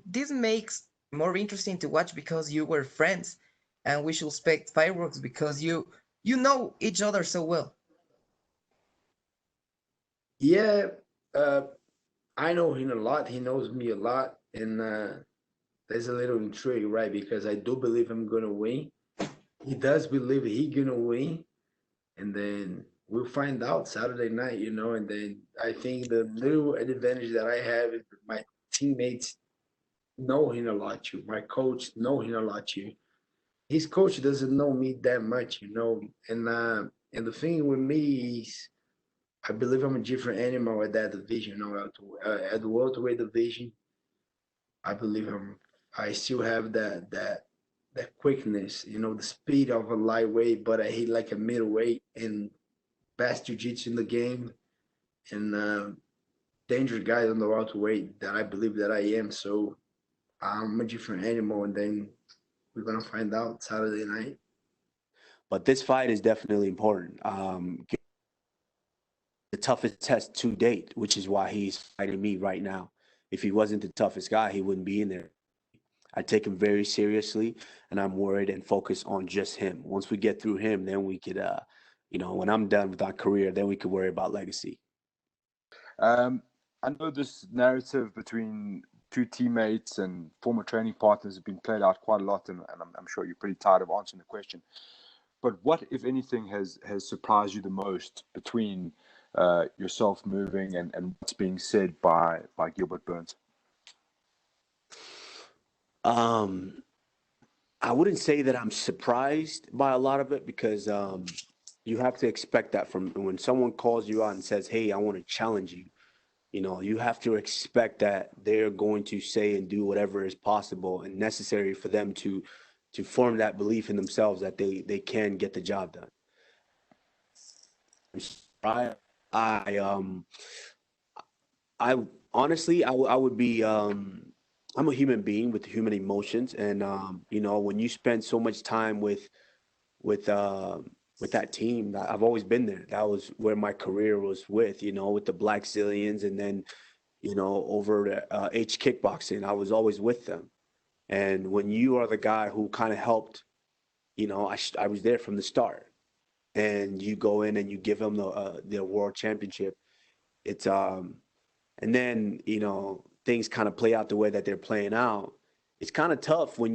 this makes more interesting to watch because you were friends, and we should expect fireworks because you know each other so well. Yeah, uh, I know him a lot. He knows me a lot, and there's a little intrigue, right? Because I do believe I'm gonna win. He does believe he gonna win, and then we'll find out Saturday night, And then I think the little advantage that I have is my teammates know him a lot too. My coach know him a lot too. His coach doesn't know me that much. And the thing with me is, I believe I'm a different animal at that at the welterweight division. I believe I still have that quickness, the speed of a lightweight, but I hit like a middleweight and best jiu-jitsu in the game, and dangerous guy on the welterweight that I believe that I am. So I'm a different animal, and then we're gonna find out Saturday night. But this fight is definitely important. The toughest test to date, which is why he's fighting me right now. If he wasn't the toughest guy, he wouldn't be in there. I take him very seriously, and I'm worried and focused on just him. Once we get through him, then we could, when I'm done with our career, then we could worry about legacy. Um, I know this narrative between two teammates and former training partners has been played out quite a lot, and I'm sure you're pretty tired of answering the question. But what, if anything, has surprised you the most between yourself moving and what's being said by Gilbert Burns? Um, I wouldn't say that I'm surprised by a lot of it because you have to expect that from when someone calls you out and says, "Hey, I want to challenge you." You have to expect that they're going to say and do whatever is possible and necessary for them to form that belief in themselves that they can get the job done. Right? I I honestly I would be I'm a human being with human emotions, and when you spend so much time with uh with that team, I've always been there. That was where my career was with the Black Zillions, and then over the H kickboxing. I was always with them. And when you are the guy who kind of helped, I was there from the start, and you go in and you give them the world championship. It's and then things kind of play out the way that they're playing out. It's kind of tough when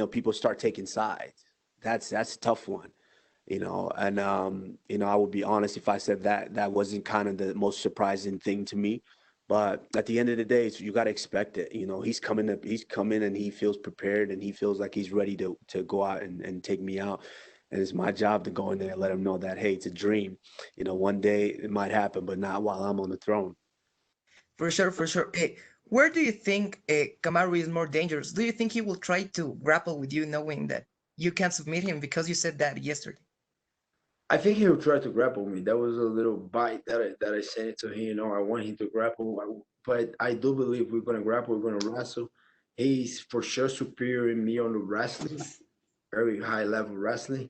people start taking sides. That's a tough one. And I would be honest if I said that wasn't kind of the most surprising thing to me. But at the end of the day, you got to expect it. He's coming and he feels prepared and he feels like he's ready to go out and take me out. And it's my job to go in there and let him know that, hey, it's a dream. One day it might happen, but not while I'm on the throne. For sure, for sure. Where do you think Kamaru is more dangerous? Do you think he will try to grapple with you, knowing that you can't submit him because you said that yesterday? I think he'll try to grapple me. That was a little bite that I sent it to him. I want him to grapple, but I do believe we're gonna grapple. We're gonna wrestle. He's for sure superior in me on the wrestling, very high level wrestling,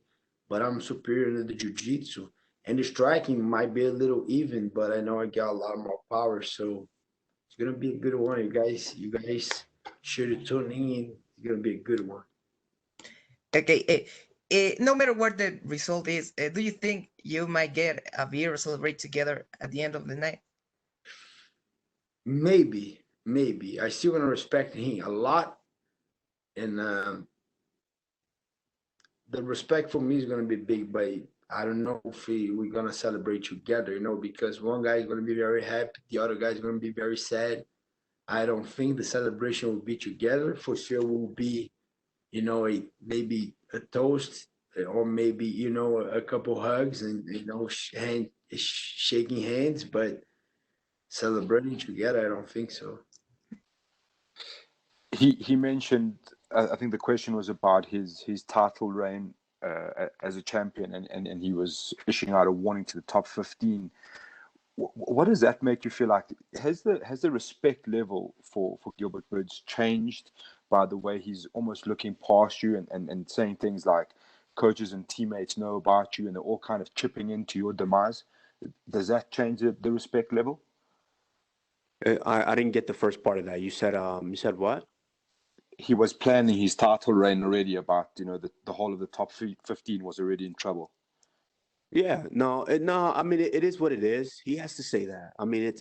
but I'm superior in the jiu-jitsu. And the striking might be a little even, but I know I got a lot more power, so it's gonna be a good one. You guys should tune in. It's gonna be a good one. Okay. No matter what the result is, do you think you might get a beer or celebrate together at the end of the night? Maybe. I still gonna respect him a lot, and the respect for me is gonna be big. But I don't know if we're gonna celebrate together. Because one guy is gonna be very happy, the other guy is gonna be very sad. I don't think the celebration will be together. For sure, will be maybe a toast, or maybe a couple hugs and shaking hands, but celebrating together, I don't think so. He mentioned, I think the question was about his title reign as a champion, and he was issuing out a warning to the top 15. What does that make you feel like? Has the respect level for Gilbert Burns changed by the way he's almost looking past you and saying things like coaches and teammates know about you and they're all kind of chipping into your demise? Does that change the respect level? I didn't get the first part of that. You said what? He was planning his title reign already. About the whole of the top 15 was already in trouble. Yeah, no. I mean, it is what it is. He has to say that. I mean,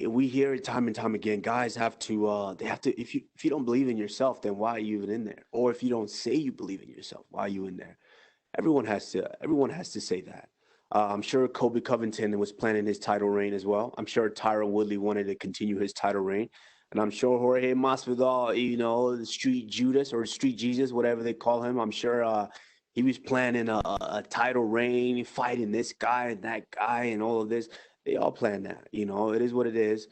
we hear it time and time again. Guys have to they have to. If you don't believe in yourself, then why are you even in there? Or if you don't say you believe in yourself, why are you in there? Everyone has to say that. I'm sure Kobe Covington was planning his title reign as well. I'm sure Tyron Woodley wanted to continue his title reign, and I'm sure Jorge Masvidal, the Street Judas or Street Jesus, whatever they call him. I'm sure he was planning a title reign, fighting this guy and that guy, and all of this. They all plan that. It is what it is.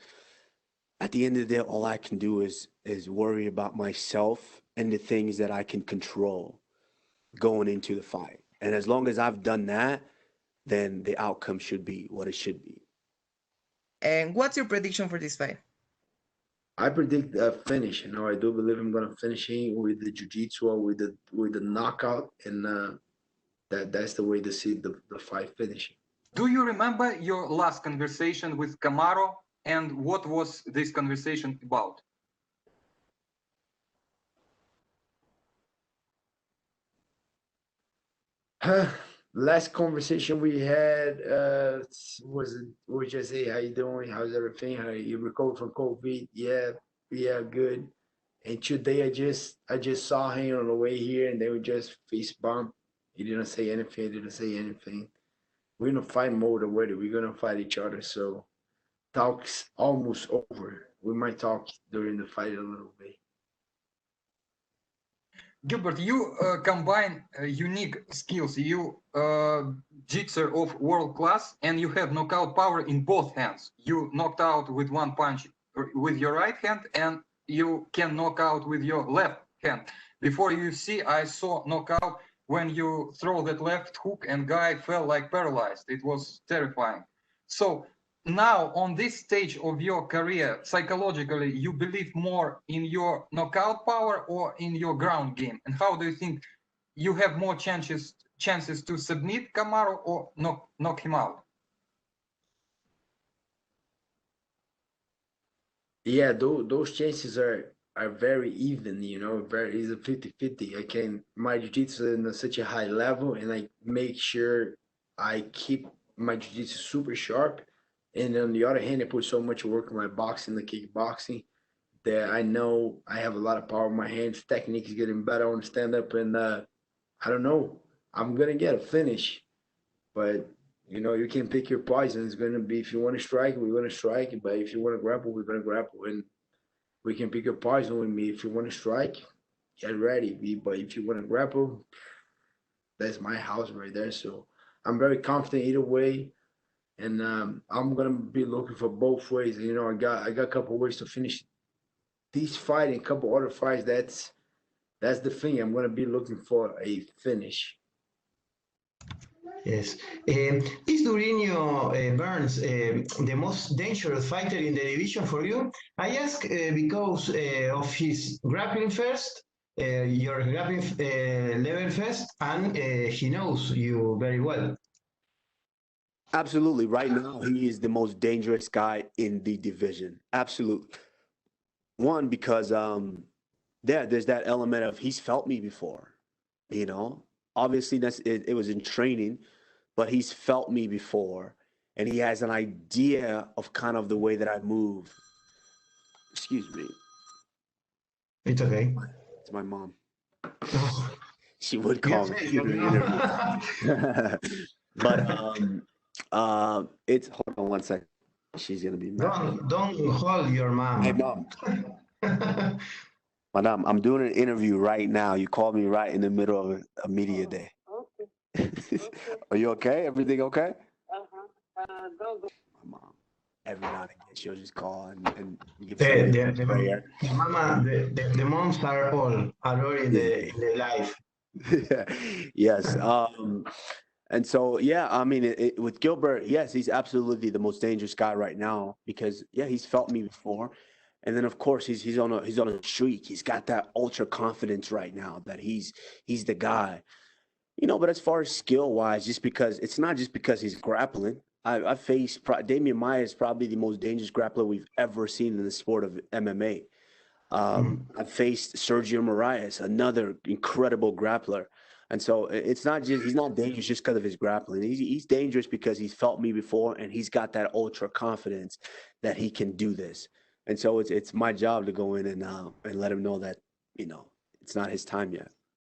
At the end of the day, all I can do is worry about myself and the things that I can control going into the fight. And as long as I've done that, then the outcome should be what it should be. And what's your prediction for this fight? I predict a finish. I do believe I'm gonna finish him with the jiu-jitsu or with the knockout, and that's the way to see the fight finishing. Do you remember your last conversation with Kamaru, and what was this conversation about? Last conversation we had was just, hey, how you doing? How's everything? How you recovered from COVID? Yeah, good. And today I just saw him on the way here, and they were just fist bump. He didn't say anything. We're in a fight mode already. We're gonna fight each other. So talk's almost over. We might talk during the fight a little bit. Gilbert, you combine unique skills. You jitsu of world class, and you have knockout power in both hands. You knocked out with one punch with your right hand, and you can knock out with your left hand. Before UFC, I saw knockout when you throw that left hook and guy fell like paralyzed. It was terrifying. So now on this stage of your career, psychologically, you believe more in your knockout power or in your ground game? And how do you think you have more chances to submit Kamaru or knock him out? Yeah, those chances are very even, very is a 50-50. My jiu-jitsu is such a high level, and I make sure I keep my jiu-jitsu super sharp. And on the other hand, I put so much work in my boxing, the kickboxing, that I know I have a lot of power in my hands. Technique is getting better on stand up, and I don't know. I'm gonna get a finish, but you can pick your poison. It's gonna be, if you want to strike, we're gonna strike. But if you want to grapple, we're gonna grapple, and we can pick your poison with me. If you want to strike, get ready. But if you want to grapple, that's my house right there. So I'm very confident either way. And I'm gonna be looking for both ways. I got a couple ways to finish this fight and a couple other fights. That's the thing. I'm gonna be looking for a finish. Yes. Is Durinho Burns the most dangerous fighter in the division for you? I ask because of his grappling first, your grappling level first, and he knows you very well. Absolutely. Right now, he is the most dangerous guy in the division. Absolutely. One, because there's that element of he's felt me before. Obviously it was in training, but he's felt me before, and he has an idea of kind of the way that I move. Excuse me. It's okay. It's my mom. Oh. She would call me during the interview. But it's, hold on one second. She's gonna be mad. Don't hold your mom. Hey, mom. Madam, I'm doing an interview right now. You called me right in the middle of a media day. Okay. Are you okay? Everything okay? Go. My mom, every now and again, she'll just call and give the moms are all already in the life. Yes. And so, yeah, I mean, with Gilbert, yes, he's absolutely the most dangerous guy right now because, yeah, he's felt me before. And then, of course, he's on a streak. He's got that ultra confidence right now that he's the guy. But as far as skill wise, it's not just because he's grappling. I faced Damian Maia is probably the most dangerous grappler we've ever seen in the sport of MMA. I faced Sergio Moraes, another incredible grappler. And so it's not just he's not dangerous just because of his grappling. He's dangerous because he's felt me before and he's got that ultra confidence that he can do this. And so it's my job to go in and let him know that, you know, it's not his time yet.